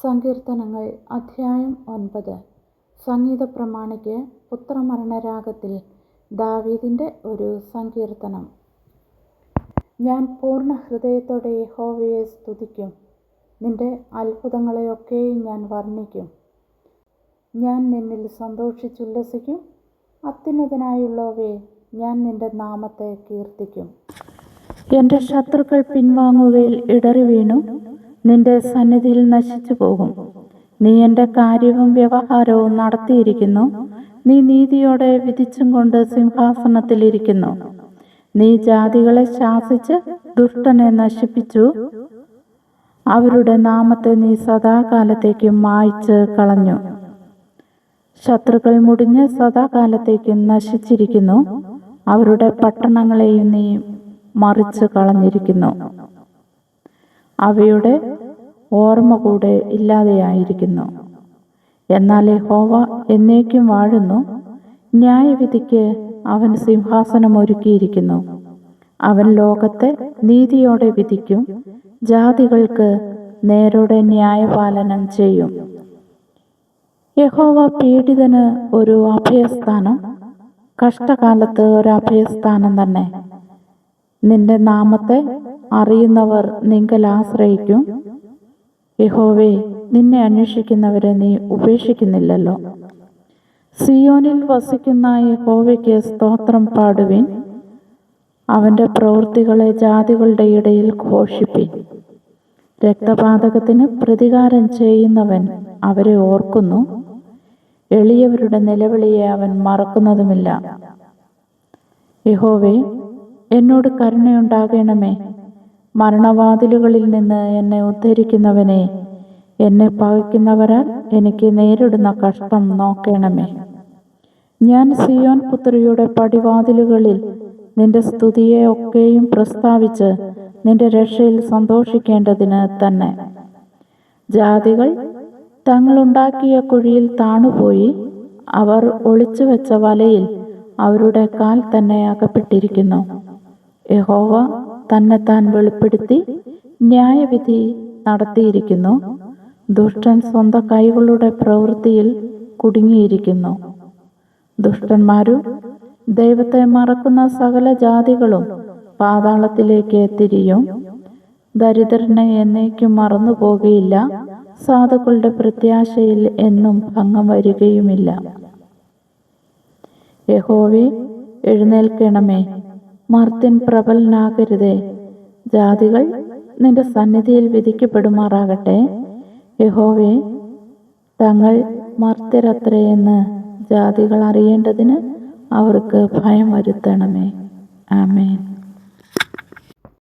സങ്കീർത്തനങ്ങൾ അധ്യായം 9. സംഗീത പ്രമാണിക്ക് പുത്രമരണരാഗത്തിൽ ദാവീദിൻ്റെ ഒരു സങ്കീർത്തനം. ഞാൻ പൂർണ്ണ ഹൃദയത്തോടെ യഹോവയെ സ്തുതിക്കും. നിന്റെ അത്ഭുതങ്ങളെയൊക്കെയും ഞാൻ വർണ്ണിക്കും. ഞാൻ നിന്നിൽ സന്തോഷിച്ചുല്ലസിക്കും. അത്യുന്നതനായുള്ളവേ, ഞാൻ നിന്റെ നാമത്തെ കീർത്തിക്കും. എൻ്റെ ശത്രുക്കൾ പിൻവാങ്ങുകയിൽ ഇടറി വീണു നിന്റെ സന്നിധിയിൽ നശിച്ചു പോകും. നീ എൻ്റെ കാര്യവും വ്യവഹാരവും നടത്തിയിരിക്കുന്നു. നീ നീതിയോടെ വിധിച്ചും കൊണ്ട് സിംഹാസനത്തിലിരിക്കുന്നു. നീ ജാതികളെ ശാസിച്ച് ദുഷ്ടനെ നശിപ്പിച്ചു. അവരുടെ നാമത്തെ നീ സദാകാലത്തേക്കും മായ്ച്ച് കളഞ്ഞു. ശത്രുക്കൾ മുടിഞ്ഞ് സദാകാലത്തേക്കും നശിച്ചിരിക്കുന്നു. അവരുടെ പട്ടണങ്ങളെയും നീ മറിച്ച് കളഞ്ഞിരിക്കുന്നു. അവയുടെ ഓർമ്മ കൂടെ ഇല്ലാതെയായിരിക്കുന്നു. എന്നാൽ യഹോവ എന്നേക്കും വാഴുന്നു. ന്യായവിധിക്ക് അവൻ സിംഹാസനം ഒരുക്കിയിരിക്കുന്നു. അവൻ ലോകത്തെ നീതിയോടെ വിധിക്കും. ജാതികൾക്ക് നേരോടെ ന്യായപാലനം ചെയ്യും. യഹോവ പീഡിതന് ഒരു അഭയസ്ഥാനം, കഷ്ടകാലത്ത് ഒരു അഭയസ്ഥാനം തന്നെ. നിന്റെ നാമത്തെ അറിയുന്നവർ നിങ്കൽ ആശ്രയിക്കും. യഹോവേ, നിന്നെ അന്വേഷിക്കുന്നവരെ നീ ഉപേക്ഷിക്കുന്നില്ലല്ലോ. സിയോനിൽ വസിക്കുന്ന യഹോവയ്ക്ക് സ്തോത്രം പാടുവിൻ. അവൻ്റെ പ്രവൃത്തികളെ ജാതികളുടെ ഇടയിൽ ഘോഷിപ്പിൻ. രക്തപാതകത്തിന് പ്രതികാരം ചെയ്യുന്നവൻ അവരെ ഓർക്കുന്നു. എളിയവരുടെ നിലവിളിയെ അവൻ മറക്കുന്നതുമില്ല. യഹോവേ, എന്നോട് കരുണയുണ്ടാകണമേ. മരണവാതിലുകളിൽ നിന്ന് എന്നെ ഉദ്ധരിക്കുന്നവനെ, എന്നെ പകയ്ക്കുന്നവരാൽ എനിക്ക് നേരിടുന്ന കഷ്ടം നോക്കണമേ. ഞാൻ സിയോൻ പുത്രിയുടെ പടിവാതിലുകളിൽ നിന്റെ സ്തുതിയെ ഒക്കെയും പ്രസ്താവിച്ച് നിന്റെ രക്ഷയിൽ സന്തോഷിക്കേണ്ടതിന് തന്നെ. ജാതികൾ തങ്ങളുണ്ടാക്കിയ കുഴിയിൽ താണുപോയി. അവർ ഒളിച്ചു വെച്ച വലയിൽ അവരുടെ കാൽ തന്നെ അകപ്പെട്ടിരിക്കുന്നു. യഹോവ തന്നെത്താൻ വെളിപ്പെടുത്തി ന്യായവിധി നടത്തിയിരിക്കുന്നു. ദുഷ്ടൻ സ്വന്തം കൈകളുടെ പ്രവൃത്തിയിൽ കുടുങ്ങിയിരിക്കുന്നു. ദുഷ്ടന്മാരും ദൈവത്തെ മറക്കുന്ന സകല ജാതികളും പാതാളത്തിലേക്ക് തിരിയും. ദരിദ്രനെ എന്നേക്കും മറന്നു പോകുകയില്ല. സാധുക്കളുടെ പ്രത്യാശയിൽ എന്നും ഭംഗം വരികയുമില്ല. യഹോവേ, എഴുന്നേൽക്കണമേ. മർത്യൻ പ്രബലനാകരുതേ. ജാതികൾ നിന്റെ സന്നിധിയിൽ വിധിക്കപ്പെടുമാറാകട്ടെ. യഹോവേ, തങ്ങൾ മർത്യരത്രയെന്ന് ജാതികൾ അറിയേണ്ടതിന് അവർക്ക് ഭയം വരുത്തണമേ. ആമേൻ.